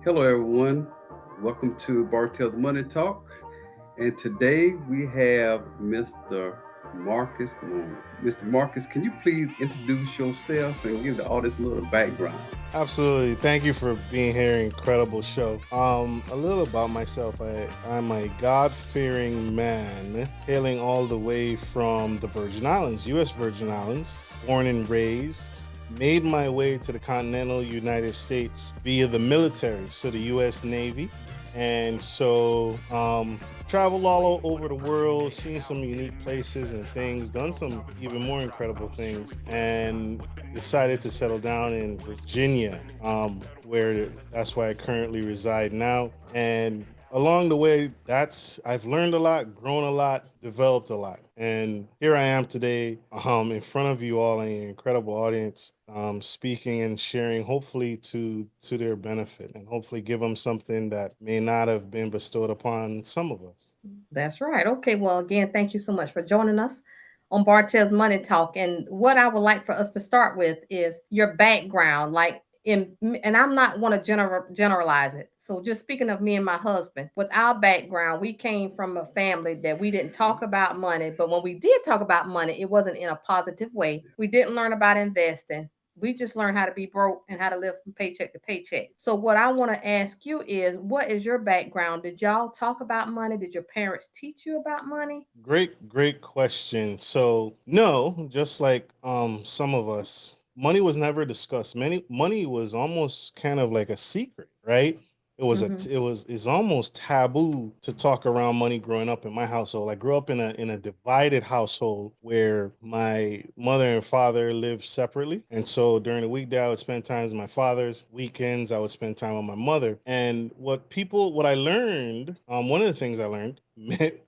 Hello, everyone. Welcome to Bartel's Money Talk. And today we have Mr. Marcus Norman. Mr. Marcus, can you please introduce yourself and give the audience a little background? Absolutely. Thank you for being here. Incredible show. A little about myself. I'm a God fearing man hailing all the way from the Virgin Islands, U.S. Virgin Islands, born and raised. Made my way to the continental United States via the military, so the U.S. Navy. And so traveled all over the world, seen some unique places and things, done some even more incredible things, and decided to settle down in Virginia, where that's where I currently reside now. And along the way, that's I've learned a lot, grown a lot, developed a lot, and here I am today, in front of you all, and an incredible audience, speaking and sharing, hopefully to their benefit, and hopefully give them something that may not have been bestowed upon some of us. That's right. Okay. Well, again, thank you so much for joining us on Bartell's Money Talk. And what I would like for us to start with is your background. And I'm not want to generalize it. So, just speaking of me and my husband, with our background, we came from a family that we didn't talk about money. But when we did talk about money, it wasn't in a positive way. We didn't learn about investing. We just learned how to be broke and how to live from paycheck to paycheck. So, what I want to ask you is, what is your background? Did y'all talk about money? Did your parents teach you about money? Great question. So no, just like some of us, money was never discussed. Money was almost kind of like a secret, right? Mm-hmm. It was It's almost taboo to talk around money growing up in my household. I grew up in a divided household where my mother and father lived separately. And so during the weekday I would spend time with my father's, weekends I would spend time with my mother. And what I learned, one of the things I learned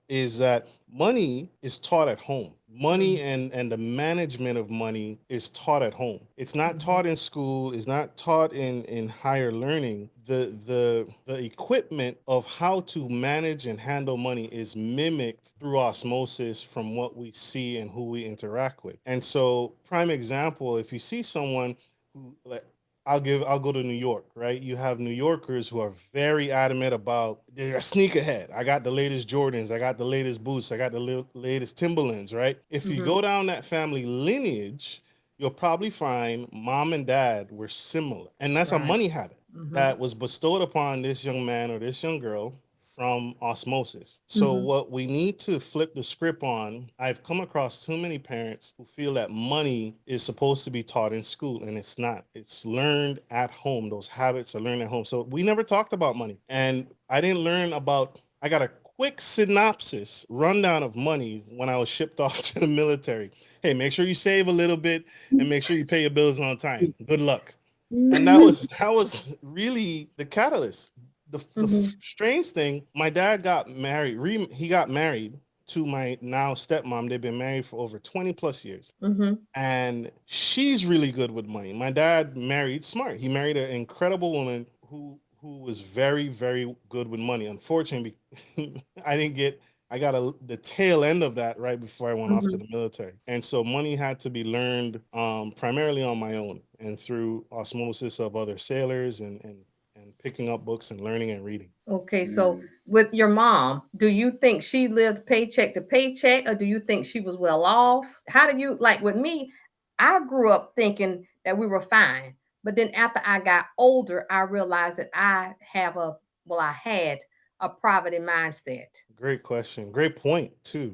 is that money is taught at home. Money and the management of money is taught at home. It's not Mm-hmm. taught in school. It's not taught in higher learning. The equipment of how to manage and handle money is mimicked through osmosis from what we see and who we interact with. And so, prime example, if you see someone who like I'll go to New York, right? You have New Yorkers who are very adamant about they're a sneakerhead. I got the latest Jordans, I got the latest boots, I got the latest Timberlands, right? If you Mm-hmm. go down that family lineage, you'll probably find mom and dad were similar. And that's a Right. money habit Mm-hmm. that was bestowed upon this young man or this young girl from osmosis. So Mm-hmm. what we need to flip the script on, I've come across too many parents who feel that money is supposed to be taught in school and it's not. It's learned at home. Those habits are learned at home. So we never talked about money. And I got a quick synopsis rundown of money when I was shipped off to the military. Hey, make sure you save a little bit and make sure you pay your bills on time. Good luck. And that was really the catalyst. The Mm-hmm. strange thing, my dad got married. He got married to my now stepmom. They've been married for over 20 plus years, Mm-hmm. and she's really good with money. My dad married smart. He married an incredible woman who was very good with money. Unfortunately, I didn't get. I got the tail end of that right before I went off to Mm-hmm. the military, and so money had to be learned primarily on my own and through osmosis of other sailors and picking up books and learning and reading. Okay, so with your mom, do you think she lived paycheck to paycheck, or do you think she was well off? How do you like with me? I grew up thinking that we were fine, but then after I got older, I realized that I had a poverty mindset. Great question. Great point too.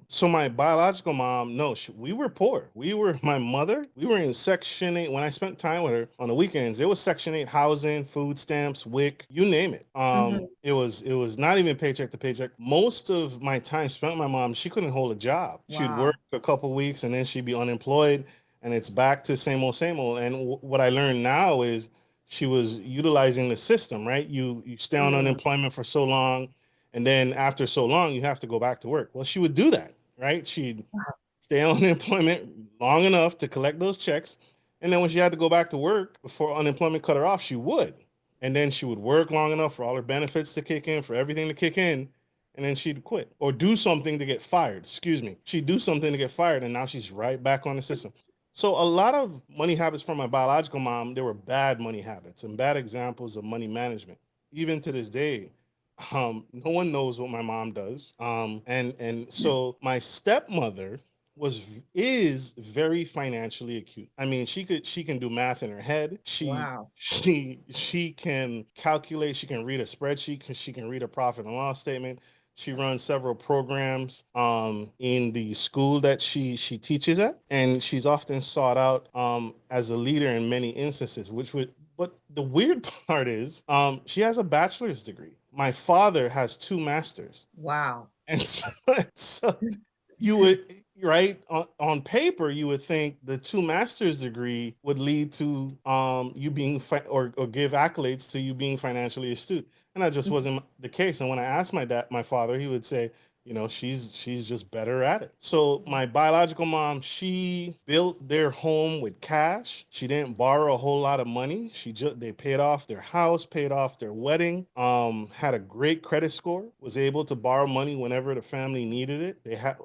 So my biological mom, no, we were poor. We were my mother. We were in Section 8 when I spent time with her on the weekends. It was Section 8 housing, food stamps, WIC, you name it. Mm-hmm. It was not even paycheck to paycheck. Most of my time spent with my mom, she couldn't hold a job. She'd work Wow. a couple weeks and then she'd be unemployed, and it's back to same old. And what I learned now is she was utilizing the system, right? You stay on Mm. unemployment for so long, and then after so long, you have to go back to work. Well, she would do that, right? She'd stay on unemployment long enough to collect those checks. And then when she had to go back to work before unemployment cut her off, she would. And then she would work long enough for all her benefits to kick in, for everything to kick in. And then she'd quit or do something to get fired. Excuse me. She'd do something to get fired. And now she's right back on the system. So a lot of money habits from my biological mom, there were bad money habits and bad examples of money management. Even to this day, no one knows what my mom does. And so my stepmother is very financially acute. I mean, she can do math in her head. Wow. She can calculate. She can read a spreadsheet. She can read a profit and loss statement. She runs several programs in the school that she teaches at, and she's often sought out as a leader in many instances. But the weird part is, she has a bachelor's degree. My father has two masters, Wow. and so you would, right, on paper you would think the two master's degree would lead to you being or give accolades to you being financially astute, and that just wasn't the case. And when I asked my father, he would say, she's just better at it. So my biological mom, she built their home with cash. She didn't borrow a whole lot of money. They paid off their house, paid off their wedding, had a great credit score, was able to borrow money whenever the family needed it. They had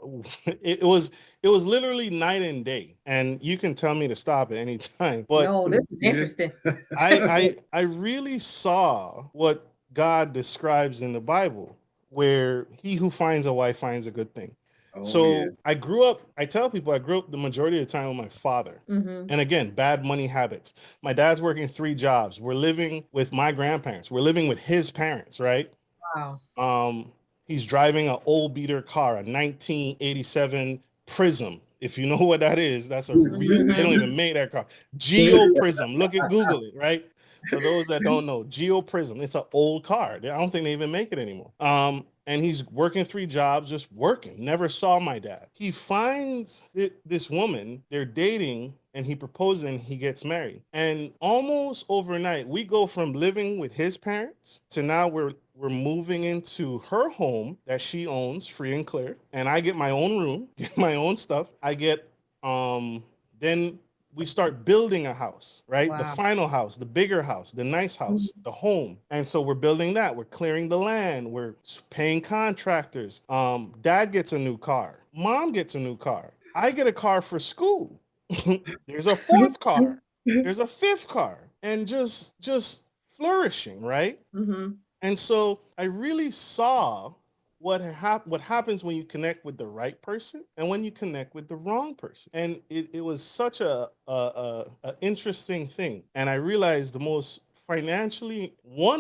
it was literally night and day. And you can tell me to stop at any time. But No, this is interesting. I really saw what God describes in the Bible, where he who finds a wife finds a good thing. Oh yeah. So I tell people I grew up the majority of the time with my father. Mm-hmm. And again, bad money habits. My dad's working 3 jobs. We're living with my grandparents. We're living with his parents, right? Wow. Um, he's driving an old beater car, a 1987 Prism. If you know what that is, that's they don't even make that car. Geo Prism. Look at Google it, right? For those that don't know, Geo Prism. It's an old car. I don't think they even make it anymore. And he's working 3 jobs, just working. Never saw my dad. He finds this woman. They're dating, and he proposes, and he gets married. And almost overnight, we go from living with his parents to now we're moving into her home that she owns free and clear. And I get my own room, get my own stuff. I get then we start building a house, right? The Wow. final house, the bigger house, the nice house, the home. And so we're building that. We're clearing the land. We're paying contractors. Dad gets a new car. Mom gets a new car. I get a car for school. There's a 4th car. There's a 5th car. And just flourishing, right? Mm-hmm. And so I really saw what happens when you connect with the right person and when you connect with the wrong person. And it was such a interesting thing. And I realized one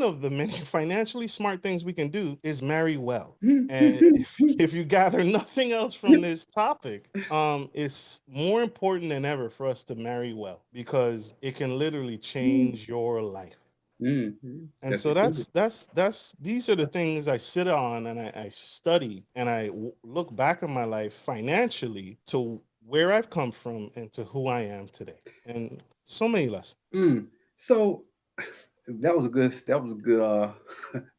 of the many financially smart things we can do is marry well. And if you gather nothing else from this topic, it's more important than ever for us to marry well, because it can literally change your life. And That's so the truth. that's these are the things I sit on, and I study, and look back at my life financially to where I've come from and to who I am today, and so many lessons. So that was a good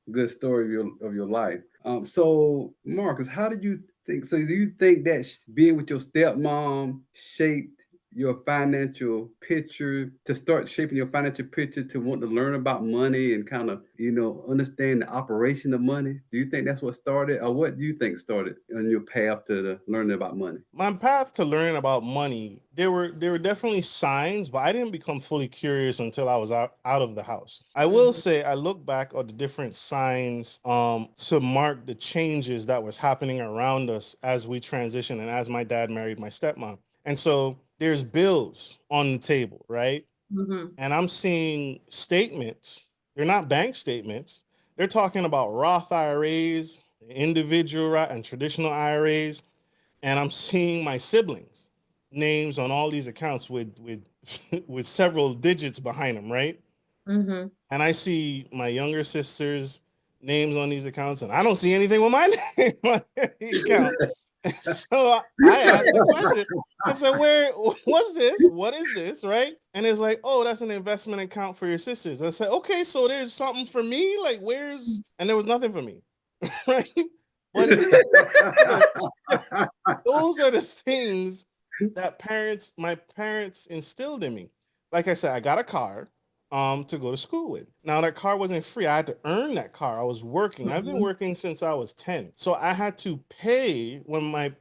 good story of your life. So Marcus, how did you think? So do you think that being with your stepmom shaped your financial picture, to start shaping your financial picture, to want to learn about money and kind of understand the operation of money? Do you think that's what started, or what do you think started on your path to learning about money? My path to learn about money, there were definitely signs, but I didn't become fully curious until I was out of the house. I will say I look back at the different signs to mark the changes that was happening around us as we transitioned and as my dad married my stepmom. And so there's bills on the table, right? Mm-hmm. And I'm seeing statements. They're not bank statements. They're talking about Roth IRAs, individual and traditional IRAs, and I'm seeing my siblings names on all these accounts with with several digits behind them, right? Mm-hmm. And I see my younger sister's names on these accounts, and I don't see anything with my name on the account. So I asked the question. I said, "Where? What's this? What is this?" Right? And it's like, "Oh, that's an investment account for your sisters." I said, "Okay, so there's something for me. Like, where's?" And there was nothing for me, right? But those are the things that my parents instilled in me. Like I said, I got a car to go to school with. Now that car wasn't free. I had to earn that car. I was working. I've been working since I was 10. So I had to pay when my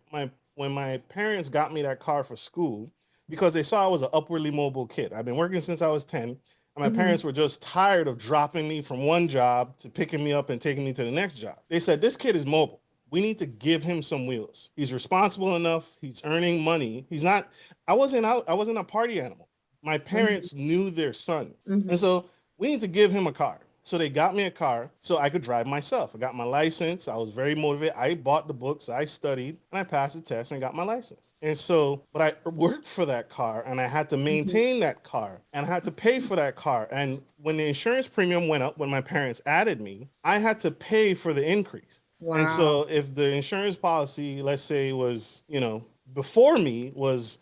parents got me that car for school. because they saw I was an upwardly mobile kid. I've been working since I was 10. And my Mhm. parents were just tired of dropping me from one job to picking me up and taking me to the next job. They said, this kid is mobile. We need to give him some wheels. He's responsible enough. He's earning money. He's not, I wasn't out, I wasn't a party animal. My Mhm. parents knew their son. And Mhm. so we need to give him a car. So they got me a car so I could drive myself. I got my license. I was very motivated. I bought the books, I studied, and I passed the test and got my license. And so, but I worked for that car and I had to Mhm. maintain that car and I had to pay for that car. And when the insurance premium went up, when my parents added me, I had to pay for the increase. And Wow. so if the insurance policy, let's say, was, before me was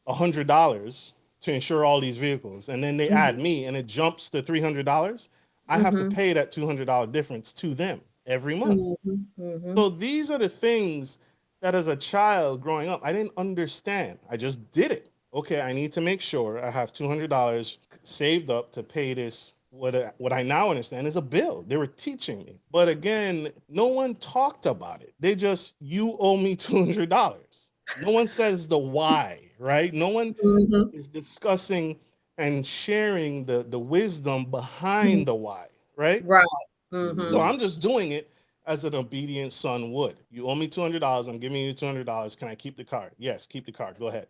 $100 to insure all these vehicles, and then they add Mhm. me and it jumps to $300, I have to Mhm. pay that $200 difference to them every month. Mhm. Mhm. So these are the things that as a child growing up, I didn't understand. I just did it. Okay, I need to make sure I have $200 saved up to pay this. What I now understand is a bill. They were teaching me. But again, no one talked about it. They just, you owe me $200. No one says the why, right? No one Mhm. is discussing and sharing the wisdom Mhm. behind the why, right? Right. So Mhm. Mhm. I'm just doing it as an obedient son would. You owe me $200. I'm giving you $200. Can I keep the card? Yes, keep the card. Go ahead.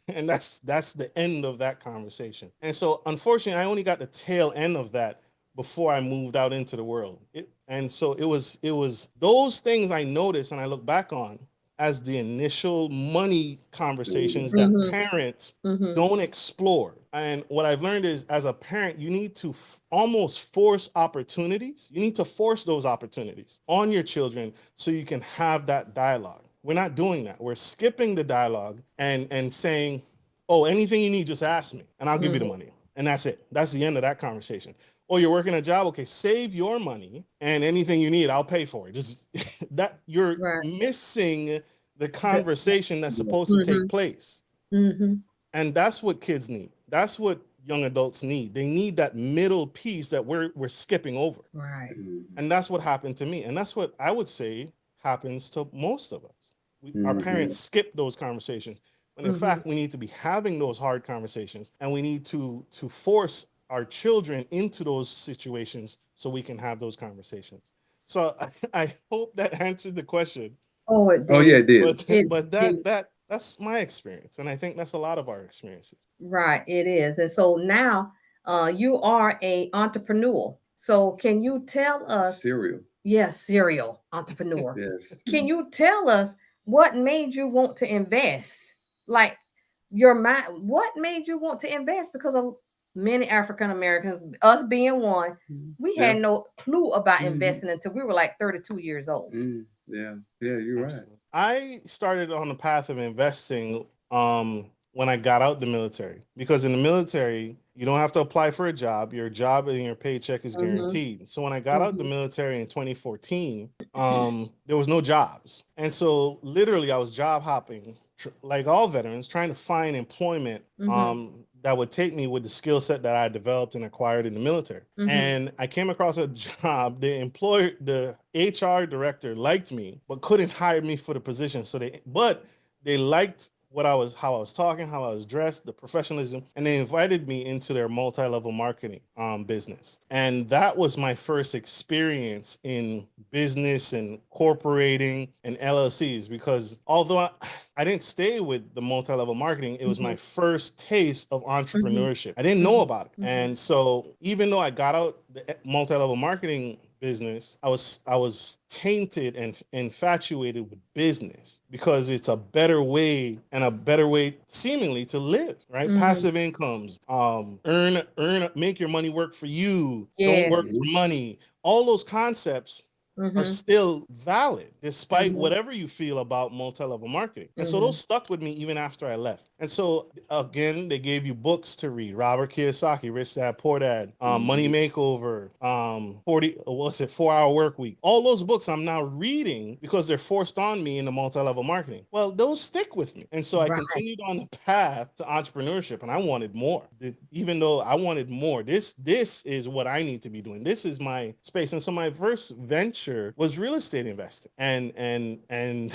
And that's the end of that conversation. And so unfortunately, I only got the tail end of that before I moved out into the world. And so it was those things I noticed and I look back on as the initial money conversations that Mhm. parents Mhm. don't explore. And what I've learned is as a parent, you need to almost force opportunities. You need to force those opportunities on your children so you can have that dialogue. We're not doing that. We're skipping the dialogue and saying, "Oh, anything you need, just ask me, and I'll give you the Mhm. money." And that's it. That's the end of that conversation. Oh, you're working a job? Okay, save your money, and anything you need, I'll pay for it. Just that you're Right. missing the The, conversation that's Yeah. supposed to take mhm. place. Mhm. And that's what kids need. That's what young adults need. They need that middle piece that we're skipping over. Right. Mhm. And that's what happened to me. And that's what I would say happens to most of us. Our Mhm. parents skip those conversations. When in Mhm. fact, we need to be having those hard conversations and we need to force our children into those situations so we can have those conversations. So I hope that answered the question. Oh, it Oh yeah, did. it did. But It but did. that's my experience. And I think that's a lot of our experiences. Right. It is. And so now, you are a entrepreneur. So can you tell us? Cereal. Yes, serial entrepreneur. Yes. Can you tell us what made you want to invest? Like your mind, what made you want to invest? Because of many African Americans, us being one, Mhm. we Yeah. had no clue about Mhm. investing until we were like 32 years old. Yeah. Yeah, you're right. Absolutely. I started on the path of investing when I got out the military because in the military you don't have to apply for a job. Your job and your paycheck is Mm-hmm. guaranteed. So when I got out the Mm-hmm. military in 2014, there was no jobs, and so literally I was job hopping like all veterans, trying to find employment Mm-hmm. that would take me with the skill set that I developed and acquired in the military. Mm-hmm. And I came across a job. The HR director liked me, but couldn't hire me for the position. But they liked how I was talking, how I was dressed, the professionalism, and they invited me into their multi-level marketing business. And that was my first experience in business and corporating and LLCs because although I didn't stay with the multi-level marketing, it was Mm-hmm. my first taste of Mm-hmm. entrepreneurship. I didn't know Mm-hmm. about it. Mm-hmm. And so even though I got out the multi-level marketing business, I was tainted and infatuated with business because it's a better way and a better way seemingly to live, right? Mm-hmm. Passive incomes, make your money work for you, don't work Yes. for Mhm. money. All those concepts are Mm-hmm. still valid despite Mm-hmm. whatever you feel about multi-level marketing. And so Mm-hmm. those stuck with me even after I left. And so again, they gave you books to read. Robert Kiyosaki, Rich Dad Poor Dad, Money Mhm. Makeover, 4 Hour Work Week. All those books I'm now reading because they're forced on me in the multi-level marketing. Well, those stick with me. And so I Right. continued on the path to entrepreneurship and I wanted more. Even though I wanted more, this is what I need to be doing. This is my space. And so my first venture was real estate investing. And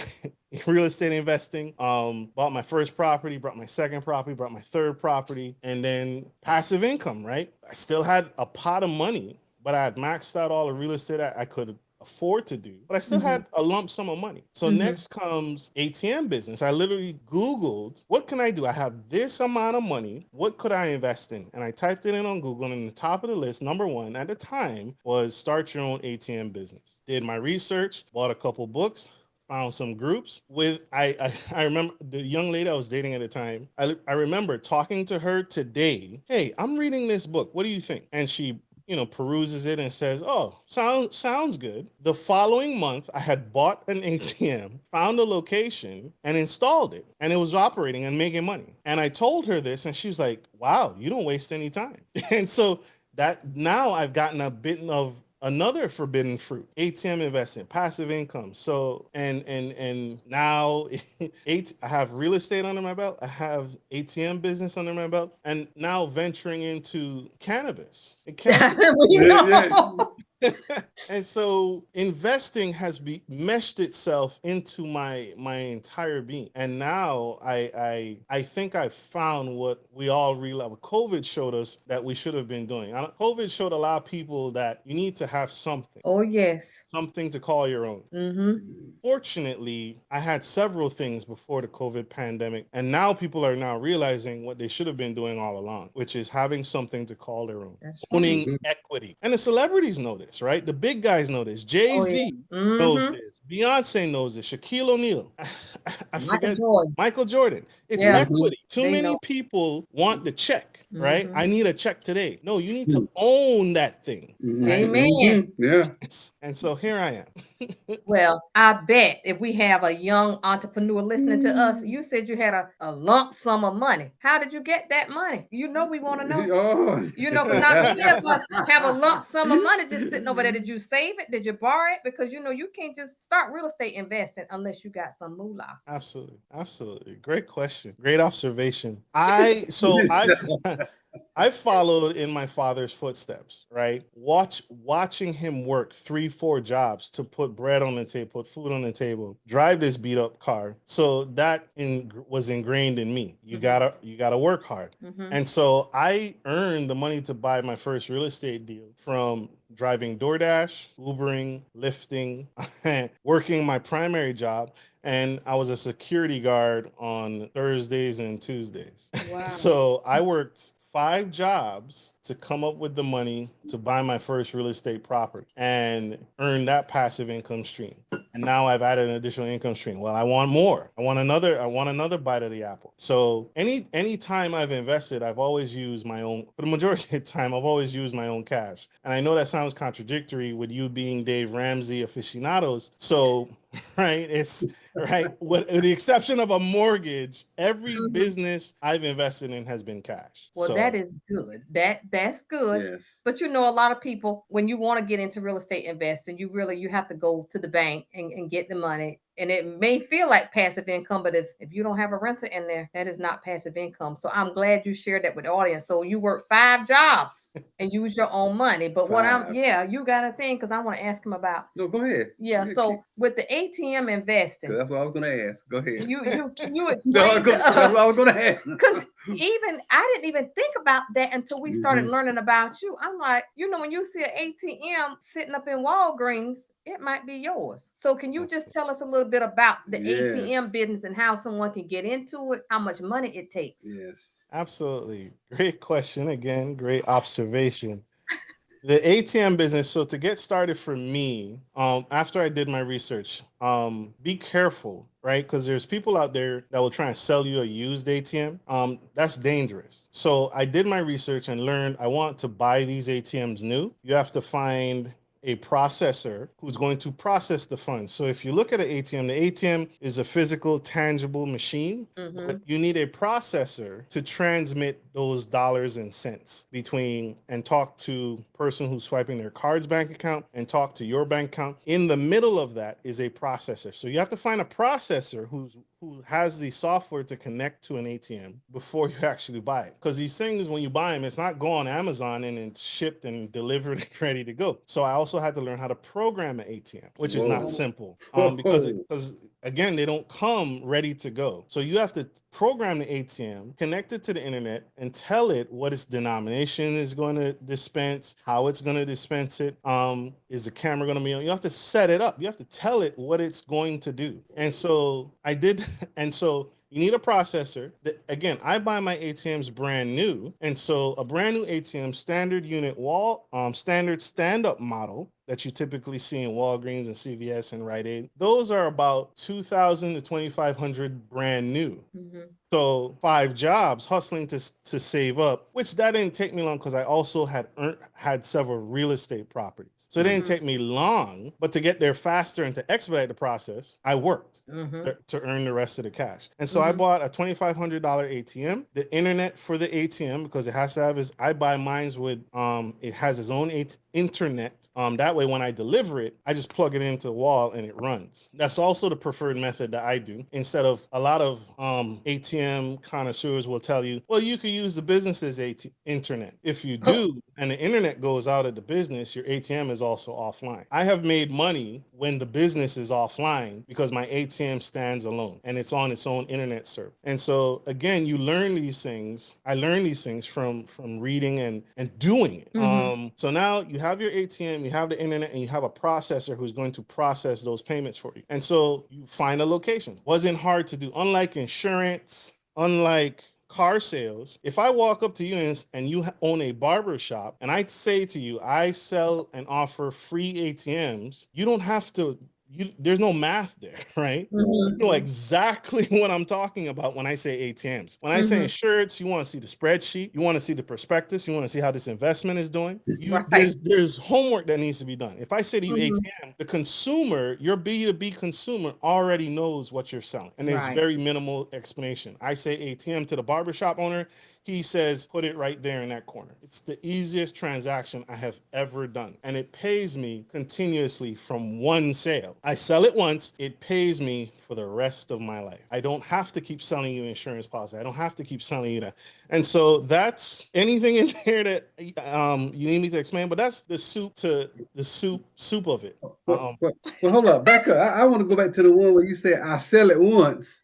real estate investing. Bought my first property, bought my second property, bought my third property, and then passive income, right? I still had a pot of money, but I had maxed out all the real estate I could afford to do, but I still Mm-hmm. had a lump sum of money. So Mm-hmm. next comes ATM business. I literally Googled, what can I do? I have this amount of money. What could I invest in? And I typed it in on Google, and the top of the list, number one at the time, was start your own ATM business. Did my research, bought a couple books, found some groups with I remember the young lady I was dating at the time. I remember talking to her today. Hey, I'm reading this book. What do you think? And she peruses it and says, "Oh, sounds good." The following month, I had bought an ATM, found a location, and installed it, and it was operating and making money. And I told her this, and she was like, "Wow, you don't waste any time." And so that now I've gotten a bit of another forbidden fruit, ATM investing, passive income. So and now I have real estate under my belt, I have ATM business under my belt, and now venturing into cannabis and cannabis. We Yeah, yeah. know. And so investing has meshed itself into my entire being. And now I think I found what we all realize, what COVID showed us that we should have been doing. COVID showed a lot of people that you need to have something, Oh yes. something to call your own. Mm-hmm. Fortunately, I had several things before the COVID pandemic, and now people are now realizing what they should have been doing all along, which is having something to call their own, That's right. owning Mhm. equity. And the celebrities know this, right? The big guys know this. Oh yeah. Jay-Z knows Mm-hmm. this. Beyonce knows this. Shaquille O'Neal. I Michael forget. Jordan. Michael Jordan. It's Yeah, Mhm. equity. Too they many know. people want the check, right? Mm-hmm. I need a check today. No, you need to own that thing, Mhm. right? Amen. Mhm. Yeah. And so here I am. Well, I bet if we have a young entrepreneur listening to us, you said you had a lump sum of money. How did you get that money? You know, we want to know. Oh. You know, because not many of us have a lump sum of money just sitting over there. Did you save it? Did you borrow it? Because you know, you can't just start real estate investing unless you got some moolah. Absolutely, absolutely. Great question. Great observation. I followed in my father's footsteps, right? Watching him work 3, 4 jobs to put bread on the table, put food on the table, drive this beat up car. So that was ingrained in me. You gotta work hard. Mm-hmm. And so I earned the money to buy my first real estate deal from driving DoorDash, Ubering, lifting, working my primary job, and I was a security guard on Thursdays and Tuesdays. Wow. So I worked 5 jobs to come up with the money to buy my first real estate property and earn that passive income stream. And now I've added an additional income stream. Well, I want more. I want another bite of the apple. So any time I've invested, I've always used my own, for the majority of the time, I've always used my own cash. And I know that sounds contradictory with you being Dave Ramsey aficionados. So, right, it's right. With the exception of a mortgage, every Mhm. business I've invested in has been cash. Well, So that is good. That's good. Yes. But you know, a lot of people, when you want to get into real estate investing, you have to go to the bank and get the money. And it may feel like passive income, but if you don't have a renter in there, that is not passive income. So I'm glad you shared that with the audience. So you work 5 jobs and use your own money. But what I'm 5. yeah, you got to think because I want to ask him about No, go ahead. yeah. Yeah, So with the ATM investing, that's what I was gonna ask. Go ahead. you can you No, explain to that's what I was us gonna ask. because even I didn't even think about that until we started Mhm. learning about you. I'm like, you know, when you see an ATM sitting up in Walgreens, it might be yours. So can you just tell us a little bit about the Yes. ATM business and how someone can get into it, how much money it takes? Yes. absolutely. Great question again. Great observation. The ATM business. So to get started for me, after I did my research, be careful, right? Because there's people out there that will try and sell you a used ATM. That's dangerous. So I did my research and learned I want to buy these ATMs new. You have to find a processor who's going to process the funds. So if you look at an ATM, the ATM is a physical, tangible machine, but Mm-hmm. you need a processor to transmit those dollars and cents between and talk to person who's swiping their card's bank account and talk to your bank account. In the middle of that is a processor. So you have to find a processor who has the software to connect to an ATM before you actually buy it. Because these things, when you buy them, it's not go on Amazon and it's shipped and delivered and ready to go. So I also had to learn how to program an ATM, which is not Whoa. simple. Because Whoa. again, they don't come ready to go. So you have to program the ATM, connect it to the internet, and tell it what its denomination is going to dispense, how it's going to dispense it. Is the camera going to be on? You have to set it up. You have to tell it what it's going to do. And so I did, and so you need a processor. Again, I buy my ATMs brand new. And so a brand new ATM, standard unit wall, standard stand-up model that you typically see in Walgreens and CVS and Rite Aid, those are about 2,000 to 2,500 brand new. Mm-hmm. So 5 jobs hustling to save up, which that didn't take me long because I also had several real estate properties. So it didn't take me long, but to get there faster and to expedite the process, I worked to earn the rest of the cash. And so I bought a $2,500 ATM, the internet for the ATM, because it has to have I buy mines with, it has its own internet. That way when I deliver it, I just plug it into the wall and it runs. That's also the preferred method that I do. Instead of a lot of ATM connoisseurs will tell you, well, you could use the business's internet. If you do, and the internet goes out of the business, your ATM is also offline. I have made money when the business is offline because my ATM stands alone and it's on its own internet server. And so again, you learn these things. I learned these things from reading and doing it. So now you have your ATM, you have the internet, and you have a processor who's going to process those payments for you. And so you find a location. Wasn't hard to do. Unlike insurance, unlike car sales, if I walk up to you and you own a barber shop and I say to you, I sell and offer free ATMs, you don't have to, there's no math there, right? You know exactly what I'm talking about when I say ATMs. When I say insurance, you want to see the spreadsheet, you want to see the prospectus, you want to see how this investment is doing. There's homework that needs to be done. If I say to you ATM, the consumer, your B2B consumer already knows what you're selling. And there's very minimal explanation. I say ATM to the barbershop owner, he says, put it right there in that corner. It's the easiest transaction I have ever done. And it pays me continuously from one sale. I sell it once, it pays me for the rest of my life. I don't have to keep selling you insurance policy. I don't have to keep selling you that. And so that's anything in there that you need me to explain, but that's the soup of it. Well, hold up, back up. I want to go back to the one where you said I sell it once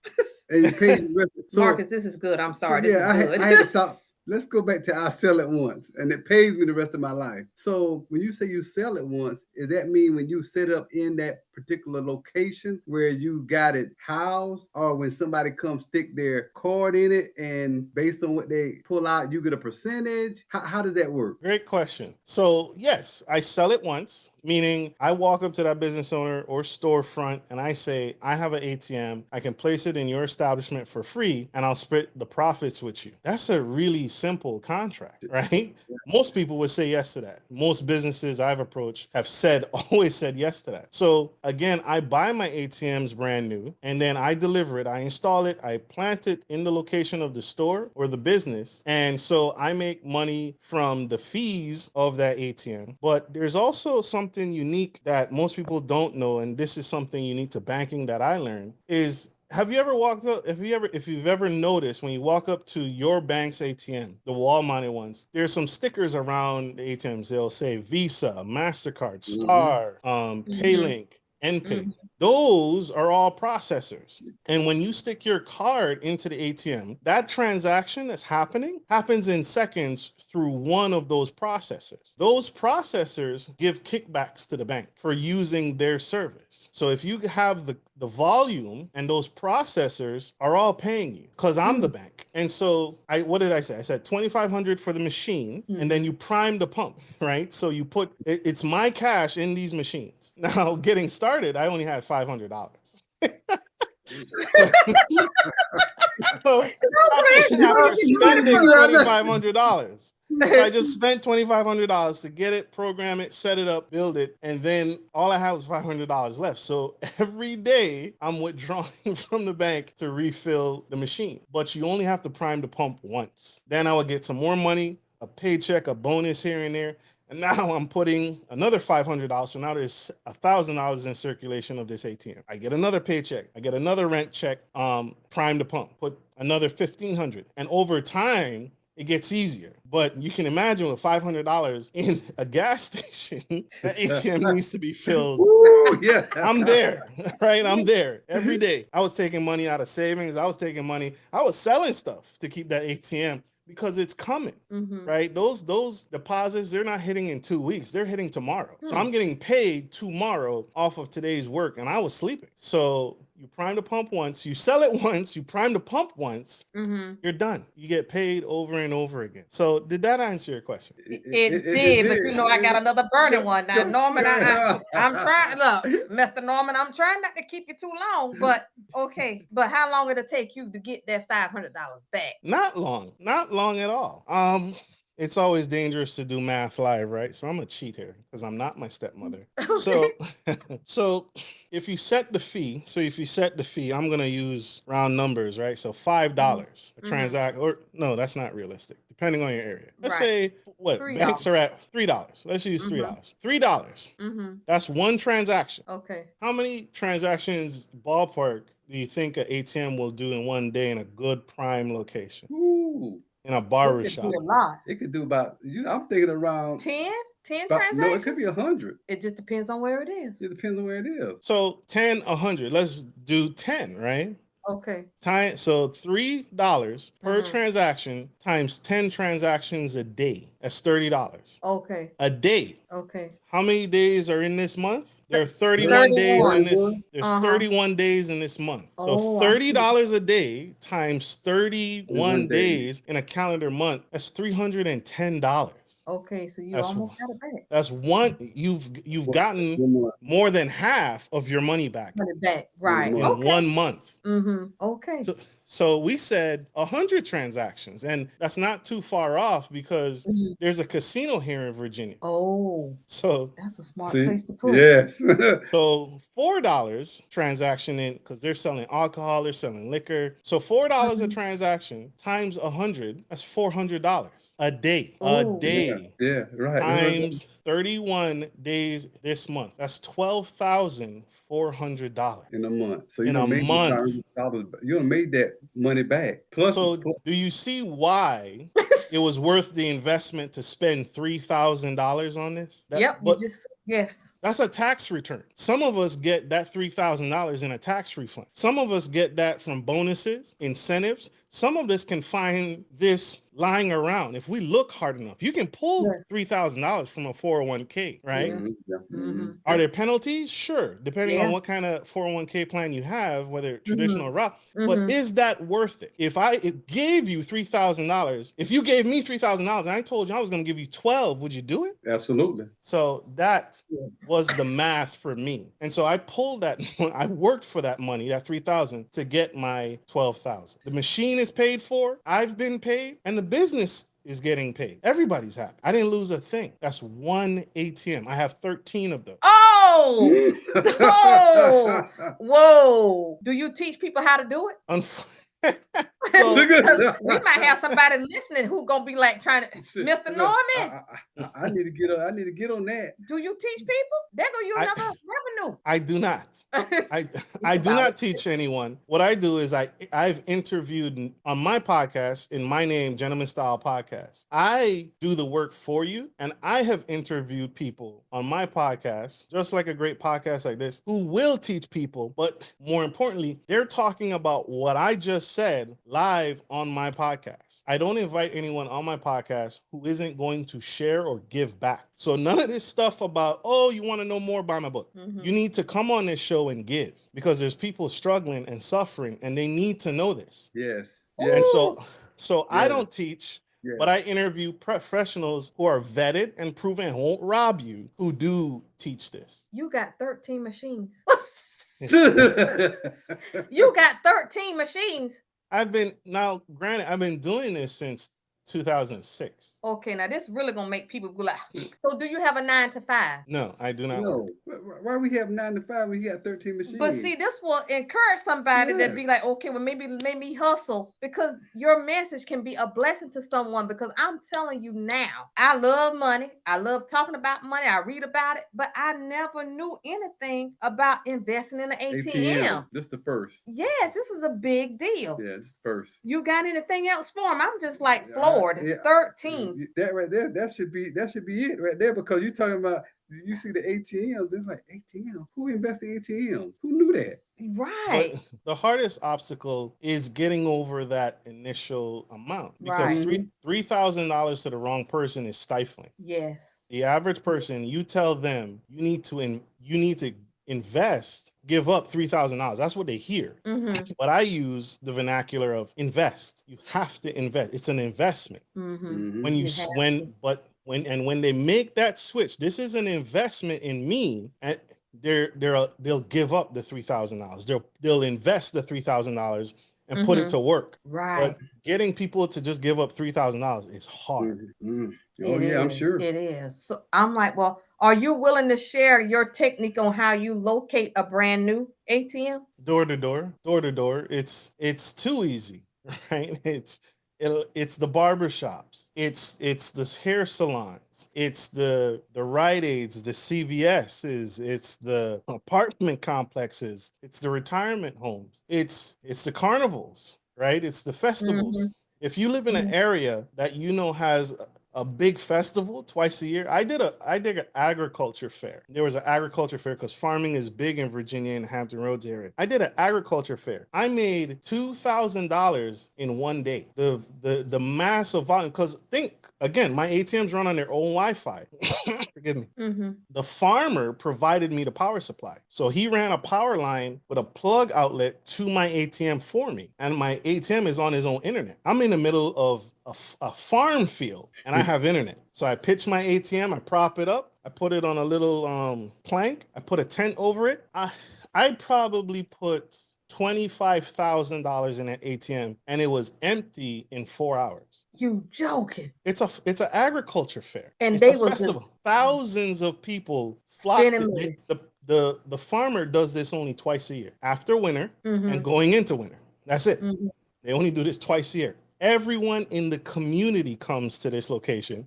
and you pay the rest. So, Marcus, this is good. I'm sorry. So, yeah, this is good. I had to stop. Let's go back to I sell it once and it pays me the rest of my life. So when you say you sell it once, does that mean when you set up in that particular location where you got it housed, or when somebody comes stick their card in it and based on what they pull out, you get a percentage? How does that work? Great question. So yes, I sell it once, meaning I walk up to that business owner or storefront and I say, I have an ATM. I can place it in your establishment for free and I'll split the profits with you. That's a really simple contract, right? Most people would say yes to that. Most businesses I've approached have always said yes to that. So again, I buy my ATMs brand new and then I deliver it. I install it. I plant it in the location of the store or the business. And so I make money from the fees of that ATM. But there's also something unique that most people don't know. And this is something unique to banking that I learned is, have you ever walked up, if you've ever noticed when you walk up to your bank's ATM, the wall-mounted ones, there's some stickers around the ATMs. They'll say Visa, MasterCard, Star, PayLink, NPay. Those are all processors. And when you stick your card into the ATM, that transaction that's happens in seconds through one of those processors. Those processors give kickbacks to the bank for using their service. So if you have the volume and those processors are all paying you because I'm the bank. And so what did I say? I said $2,500 for the machine and then you prime the pump, right? So you put, it's my cash in these machines. Now getting started, I only had $500. So after spending $2,500, I just spent $2,500 to get it, program it, set it up, build it, and then all I have was $500 left. So every day I'm withdrawing from the bank to refill the machine. But you only have to prime the pump once. Then I would get some more money, a paycheck, a bonus here and there. And now I'm putting another $500. So now there's $1,000 in circulation of this ATM. I get another paycheck. I get another rent check, prime the pump, put another $1,500. And over time, it gets easier. But you can imagine with $500 in a gas station, that ATM needs to be filled. Ooh, yeah. I'm there, right? I'm there every day. I was taking money out of savings. I was selling stuff to keep that ATM because it's coming, right? Those deposits, they're not hitting in 2 weeks. They're hitting tomorrow. So I'm getting paid tomorrow off of today's work, and I was sleeping. So you prime the pump once, you sell it once, you prime the pump once, you're done. You get paid over and over again. So did that answer your question? It did, but you know, I got another burning one. Now, Norman, I'm trying, look, Mr. Norman, I'm trying not to keep you too long, but okay. But how long it'll take you to get that $500 back? Not long at all. It's always dangerous to do math live, right? So I'm gonna cheat here because I'm not my stepmother. Okay. So if you set the fee, I'm gonna use round numbers, right? So $5 a transaction, or no, that's not realistic. Depending on your area. Let's say what $3. banks are at $3. Let's use $3. $3. That's one transaction. Okay. How many transactions ballpark do you think an ATM will do in one day in a good prime location? Ooh. In a barber shop. A lot. It could do about, I'm thinking around 10 about, transactions. no, it could be 100. It just depends on where it is. It depends on where it is. So 10, 100. Let's do 10, right? Okay. So $3 per transaction times 10 transactions a day. That's $30. Okay. A day. Okay. How many days are in this month? There are 31 days in this. There's 31 days in this month. So $30 a day times 31 days in a calendar month. That's $310. Okay, so you almost got it back. That's one. You've gotten more than half of your money back. Right? In 1 month. Okay. So we said 100 transactions, and that's not too far off because there's a casino here in Virginia. Oh, so that's a smart place to put. Yes. So $4 transaction in, because they're selling alcohol, they're selling liquor. So $4 a transaction times 100, that's $400 a day. A day. Yeah, right. Times 31 days this month. That's $12,400 in a month. So in a month. You done made that money back. Plus, so do you see why it was worth the investment to spend $3,000 on this? Yes. That's a tax return. Some of us get that $3,000 in a tax refund. Some of us get that from bonuses, incentives. Some of us can find this lying around. If we look hard enough, you can pull $3,000 from a 401k, right? Are there penalties? Sure, depending on what kind of 401k plan you have, whether traditional or Roth. But is that worth it? If I gave you $3,000, if you gave me $3,000 and I told you I was going to give you 12, would you do it? Absolutely. So that was the math for me. And so I pulled that, I worked for that money, that $3,000 to get my $12,000. The machine is paid for, I've been paid, and the business is getting paid. Everybody's happy. I didn't lose a thing. That's one ATM. I have 13 of them. Oh! Whoa! Do you teach people how to do it? So we might have somebody listening who gonna be like trying to, Mr. Norman. I need to get on that. Do you teach people? They're gonna use another revenue. I do not. I do not teach anyone. What I do is I've interviewed on my podcast, in my name, Gentleman Style Podcast. I do the work for you, and I have interviewed people on my podcast, just like a great podcast like this, who will teach people, but more importantly, they're talking about what I just said live on my podcast. I don't invite anyone on my podcast who isn't going to share or give back. So none of this stuff about, oh, you want to know more, buy my book. You need to come on this show and give, because there's people struggling and suffering and they need to know this. Yes. And so I don't teach, but I interview professionals who are vetted and proven and won't rob you, who do teach this. You got 13 machines. You got 13 machines. Granted, I've been doing this since 2006. Okay, now this really gonna make people go like, so do you have a 9 to 5? No, I do not. No. why we have 9 to 5 when you got 13 machines? But see, this will encourage somebody that be Yes. like, okay, well, maybe hustle, because your message can be a blessing to someone. Because I'm telling you now, I love money. I love talking about money. I read about it, but I never knew anything about investing in an ATM. This the first. Yes, this is a big deal. Yeah, this the first. You got anything else for him? I'm just like floored. 13. That right there, that should be it right there, because you're talking about, you see the ATMs, they're like, ATM, who invested in ATMs? Who knew that? Right. But the hardest obstacle is getting over that initial amount, because Right. $3,000 to the wrong person is stifling. Yes. The average person, you tell them you need to invest, give up $3,000. That's what they hear. Mm-hmm. But I use the vernacular of invest. You have to invest. It's an investment. Mm-hmm. When they make that switch, this is an investment in me, and they'll give up the $3,000. They'll invest the $3,000 and put it to work. Right. But getting people to just give up $3,000 is hard. Oh, yeah, I'm sure. It is. So I'm like, well, are you willing to share your technique on how you locate a brand new ATM? Door to door. It's too easy, right? It's the barber shops. It's the hair salons. It's the Rite Aids, the CVS's. It's the apartment complexes. It's the retirement homes. It's the carnivals, right? It's the festivals. If you live in an area that you know has a big festival twice a year. I did an agriculture fair. There was an agriculture fair because farming is big in Virginia and Hampton Roads area. I did an agriculture fair. I made $2,000 in one day. The massive volume, because think again, my ATMs run on their own Wi-Fi. Forgive me. The farmer provided me the power supply. So he ran a power line with a plug outlet to my ATM for me. And my ATM is on his own internet. I'm in the middle of a farm field and I have internet. So I pitch my ATM, I prop it up, I put it on a little plank, I put a tent over it. I probably put $25,000 in that ATM and it was empty in 4 hours. You joking? It's an agriculture fair. And it's they a was festival. Thousands of people flock to the farmer does this only twice a year. After winter and going into winter. That's it. They only do this twice a year. Everyone in the community comes to this location,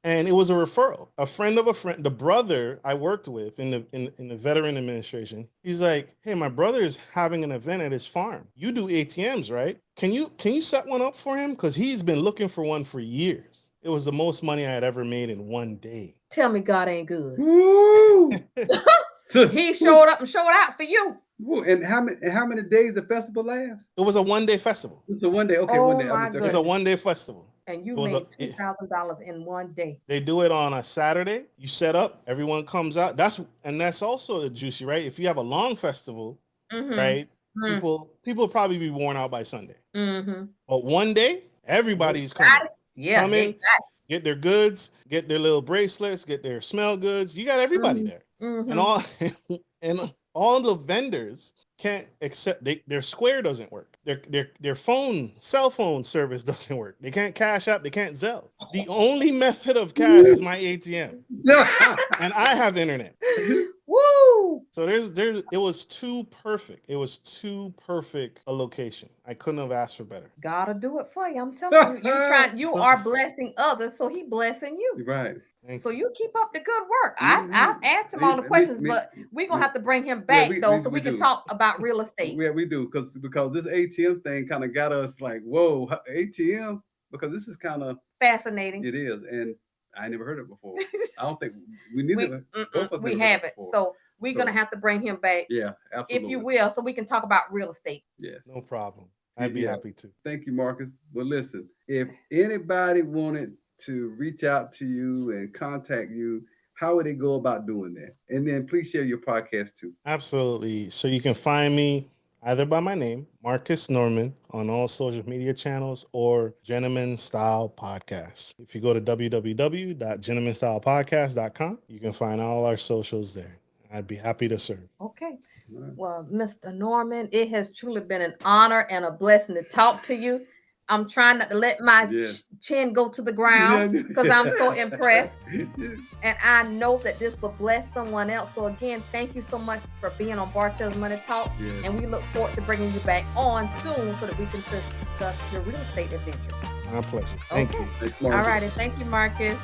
and it was a referral. A friend of a friend, the brother I worked with in the veteran administration, he's like, "Hey, my brother is having an event at his farm. You do ATMs, right? Can you set one up for him? Because he's been looking for one for years." It was the most money I had ever made in one day. Tell me God ain't good. Woo! He showed up and showed out for you. Woo. And how many days the festival lasts? It was a one-day festival. It's a one day. Okay, Oh, one day. my It was a one-day festival. And you made $2,000 in one day. They do it on a Saturday. You set up, everyone comes out. That's also a juicy, right? If you have a long festival, right? People will probably be worn out by Sunday. But one day, everybody's coming. Yeah, come in, get their goods, get their little bracelets, get their smell goods. You got everybody there, and all the vendors can't accept. Their Square doesn't work. Their cell phone service doesn't work. They can't Cash App. They can't Zelle. The only method of cash is my ATM, and I have internet. Woo! So it was too perfect. It was too perfect a location. I couldn't have asked for better. Gotta do it for you. I'm telling you, you are blessing others, so he blessing you. Right. So you keep up the good work. I've asked him all the questions, but we're gonna have to bring him back so we can talk about real estate. Yeah, we do, because this ATM thing kind of got us like, whoa, ATM, because this is kind of fascinating. It is, and I never heard it before. I don't think we haven't. So we're gonna have to bring him back. Yeah, absolutely. If you will, so we can talk about real estate. Yes. No problem. I'd be happy to. Thank you, Marcus. Well, listen, if anybody wanted to reach out to you and contact you, how would they go about doing that? And then please share your podcast too. Absolutely. So you can find me either by my name, Marcus Norman, on all social media channels, or Gentleman Style Podcast. If you go to www.gentlemanstylepodcast.com, you can find all our socials there. I'd be happy to serve. Okay. Well, Mr. Norman, it has truly been an honor and a blessing to talk to you. I'm trying not to let my chin go to the ground because I'm so impressed. And I know that this will bless someone else. So again, thank you so much for being on Bartel's Money Talk. And we look forward to bringing you back on soon so that we can just discuss your real estate adventures. My pleasure. Thank you. Thanks, All righty. Thank you, Marcus.